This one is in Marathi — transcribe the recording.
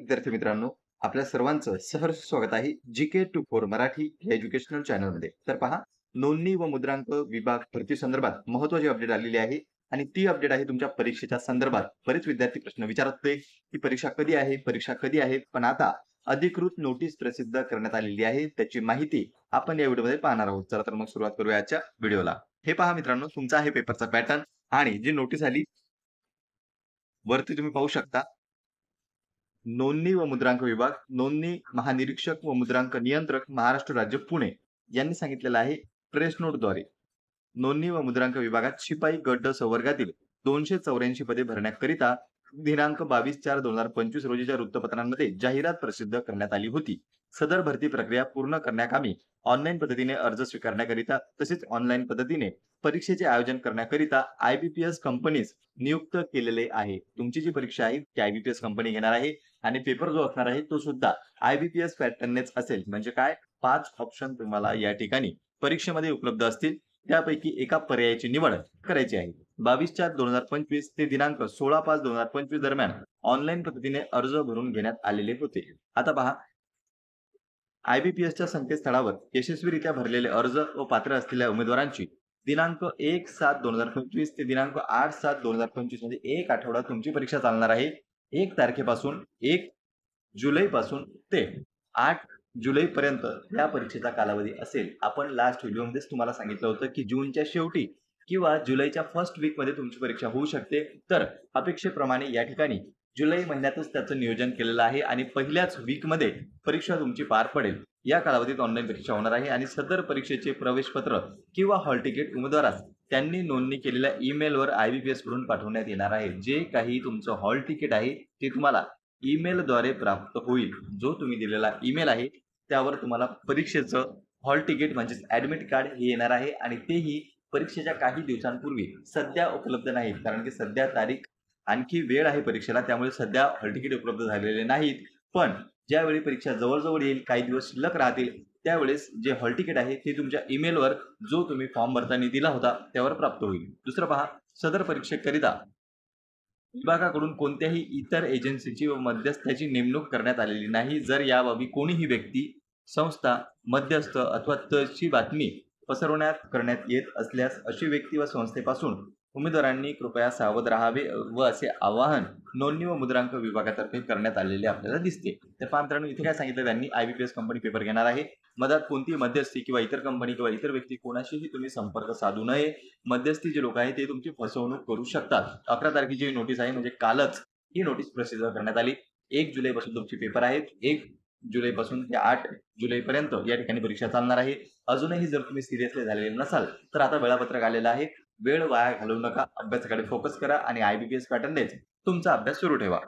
विद्यार्थी मित्रांनो, आपल्या सर्वांचं सहर्ष स्वागत आहे जीके टू फोर मराठी या एज्युकेशनल चॅनलमध्ये. तर पहा, नोंदणी व मुद्रांक विभाग भरती संदर्भात महत्त्वाची अपडेट आलेली आहे आणि ती अपडेट आहे तुमच्या परीक्षेच्या संदर्भात. बरेच विद्यार्थी प्रश्न विचारत होते की परीक्षा कधी आहे, परीक्षा कधी आहे? पण आता अधिकृत नोटीस प्रसिद्ध करण्यात आलेली आहे. त्याची माहिती आपण या व्हिडिओमध्ये पाहणार आहोत. चला तर मग सुरुवात करूया आजच्या व्हिडिओला. हे पहा मित्रांनो, तुमचा आहे पेपरचा पॅटर्न आणि जी नोटीस आली वरती तुम्ही पाहू शकता. नोंदणी व मुद्रांक विभाग, नोंदणी महानिरीक्षक व मुद्रांक नियंत्रक, महाराष्ट्र राज्य, पुणे यांनी सांगितलेलं आहे प्रेस नोटद्वारे. नोंदणी व मुद्रांक विभागात शिपाई गट ड संवर्गातील 284 पदे भरण्याकरिता दिनांक 22/4/2025 रोजीच्या वृत्तपत्रांमध्ये जाहिरात प्रसिद्ध करण्यात आली होती. सदर भरती प्रक्रिया पूर्ण करण्याकामी ऑनलाईन पद्धतीने अर्ज स्वीकारण्याकरिता तसेच ऑनलाईन पद्धतीने परीक्षेचे आयोजन करण्याकरिता IBPS कंपनीज नियुक्त केलेले आहे. तुमची जी परीक्षा आहे ती IBPS कंपनी घेणार आहे आणि पेपर जो असणार आहे तो सुद्धा IBPS पॅटर्ननेच असेल. म्हणजे काय, 5 ऑप्शन तुम्हाला या ठिकाणी परीक्षेमध्ये उपलब्ध असतील. त्यापैकी एका पर्यायाची निवड करायची आहे. 22/4/2025 ते दिनांक 16/5/2025 दरम्यान ऑनलाईन पद्धतीने अर्ज भरून घेण्यात आलेले होते. आता पहा, IBPSच्या संकेतस्थळावर यशस्वीरित्या भरलेले अर्ज व पात्र असलेल्या उमेदवारांची दिनांक 1/7/2025 ते दिनांक 8/7/2025 म्हणजे एक आठवडा तुमची परीक्षा चालणार आहे. 1 तारखेपासून 1 जुलैपासून ते 8 जुलैपर्यंत या परीक्षेचा कालावधी असेल. आपण लास्ट व्हिडिओमध्येच तुम्हाला सांगितलं होतं की जूनच्या शेवटी किंवा जुलैच्या फर्स्ट वीकमध्ये तुमची परीक्षा होऊ शकते. तर अपेक्षेप्रमाणे या ठिकाणी जुलै महिन्यातच त्याचं नियोजन केलेलं आहे आणि पहिल्याच वीकमध्ये परीक्षा तुमची पार पडेल. या कालावधीत ऑनलाईन परीक्षा होणार आहे आणि सदर परीक्षेचे प्रवेशपत्र किंवा हॉल तिकीट उमेदवारास त्यांनी नोंदणी केलेल्या ईमेलवर IBPS कडून पाठवण्यात येणार आहे. जे काही तुमचं हॉल तिकीट आहे ते तुम्हाला ईमेलद्वारे प्राप्त होईल. जो तुम्ही दिलेला ईमेल आहे त्यावर तुम्हाला परीक्षेचं हॉल तिकीट म्हणजेच ॲडमिट कार्ड हे येणार आहे आणि तेही परीक्षेच्या काही दिवसांपूर्वी. सध्या उपलब्ध नाहीत कारण की सध्या तारीख आणखी वेळ आहे परीक्षेला, त्यामुळे सध्या हॉल तिकीट उपलब्ध झालेले नाहीत. पण ज्यावेळी परीक्षा जवळ येईल, काही दिवस शिल्लक राहतील, त्यावेळेस जे हॉल तिकीट आहे ते तुमच्या ईमेलवर जो तुम्ही फॉर्म भरताना दिला होता त्यावर प्राप्त होईल. दुसरं पहा, सदर परीक्षेकरिता विभागाकडून कोणत्याही इतर एजन्सीची व मध्यस्थाची नेमणूक करण्यात आलेली नाही. जर याबाबी कोणीही व्यक्ती, संस्था, मध्यस्थ अथवा तशी बातमी पसरवण्यात करण्यात येत असल्यास अशी व्यक्ती व संस्थेपासून उमेदवारांनी कृपया सावध राहावे व असे आवाहन नोंदणी व मुद्रांक विभागातर्फे करण्यात आलेले आपल्याला दिसते. तर पहा मित्रांनो, इथे काय सांगितलं त्यांनी, IBPS कंपनी पेपर घेणार आहे. मधात कोणतीही मध्यस्थी किंवा इतर कंपनी किंवा इतर व्यक्ती कोणाशीही तुम्ही संपर्क साधू नये. मध्यस्थी जे लोक आहेत ते तुमची फसवणूक करू शकतात. 11 तारखेची नोटीस आहे म्हणजे कालच ही नोटीस प्रसिद्ध करण्यात आली. 1 जुलैपासून तुमचे पेपर आहेत. 1 जुलैपासून ते 8 जुलैपर्यंत या ठिकाणी परीक्षा चालणार आहे. अजूनही जर तुम्ही सिरियसली झालेले नसाल तर आता वेळापत्रक आलेलं आहे. वेळ वाया घालवू नका, अभ्यासाकडे फोकस करा आणि IBPS पॅटर्ननेच तुमचा अभ्यास सुरू ठेवा.